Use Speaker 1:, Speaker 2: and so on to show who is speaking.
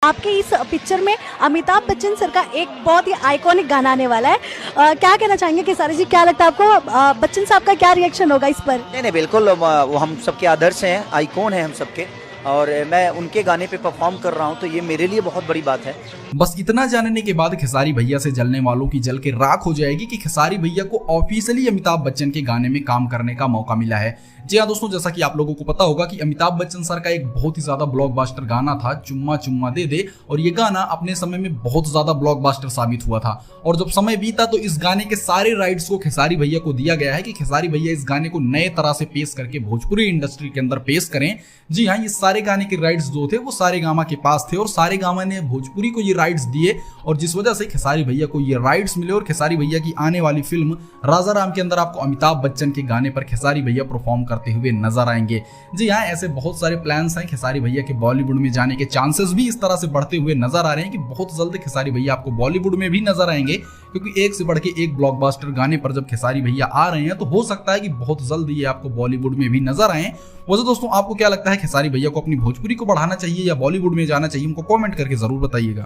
Speaker 1: आपके इस पिक्चर में अमिताभ बच्चन सर का एक बहुत ही आइकॉनिक गाना आने वाला है। क्या कहना चाहेंगे खेसारी जी, क्या लगता है आपको बच्चन साहब का क्या रिएक्शन होगा इस पर?
Speaker 2: नहीं बिल्कुल, वो हम सबके आदर्श हैं, आइकॉन हैं हम सबके, और मैं उनके गाने पे परफॉर्म कर रहा हूं तो ये मेरे लिए बहुत बड़ी बात है।
Speaker 3: बस इतना जानने के बाद खेसारी भैया से जलने वालों की जल के राख हो जाएगी कि खेसारी भैया को ऑफिशियली अमिताभ बच्चन के गाने में काम करने का मौका मिला है। जी हाँ दोस्तों, जैसा कि आप लोगों को पता होगा कि अमिताभ बच्चन सर का एक बहुत ही ज्यादा ब्लॉकबस्टर गाना था चुम्मा चुम्मा दे दे, और ये गाना अपने समय में बहुत ज्यादा ब्लॉकबस्टर साबित हुआ था। और जब समय बीता तो इस गाने के सारे राइट्स को खेसारी भैया को दिया गया है कि खेसारी भैया इस गाने को नए तरह से पेश करके भोजपुरी इंडस्ट्री के अंदर पेश करें। जी हाँ, ये सारे गाने के राइट्स जो थे वो सारेगामा के पास थे और सारेगामा ने भोजपुरी को ये राइट्स दिए, और जिस वजह से खेसारी भैया को ये राइट्स मिले। और खेसारी भैया की आने वाली फिल्म राजा राम के अंदर आपको अमिताभ बच्चन के गाने पर खेसारी भैया परफॉर्म करते हुए नजर आएंगे। जी हाँ, ऐसे बहुत सारे प्लान्स हैं। खेसारी भैया के बॉलीवुड में जाने के चांसेस भी इस तरह से बढ़ते हुए नजर आ रहे हैं कि बहुत जल्द खेसारी भैया आपको बॉलीवुड में भी नजर आएंगे, क्योंकि एक से बढ़ के एक ब्लॉकबस्टर गाने पर जब खेसारी भैया आ रहे हैं तो हो सकता है कि बहुत जल्द ये आपको बॉलीवुड में भी नजर आए। वैसे दोस्तों, आपको क्या लगता है, खेसारी भैया को अपनी भोजपुरी को बढ़ाना चाहिए या बॉलीवुड में जाना चाहिए? हमको कमेंट करके जरूर बताइएगा।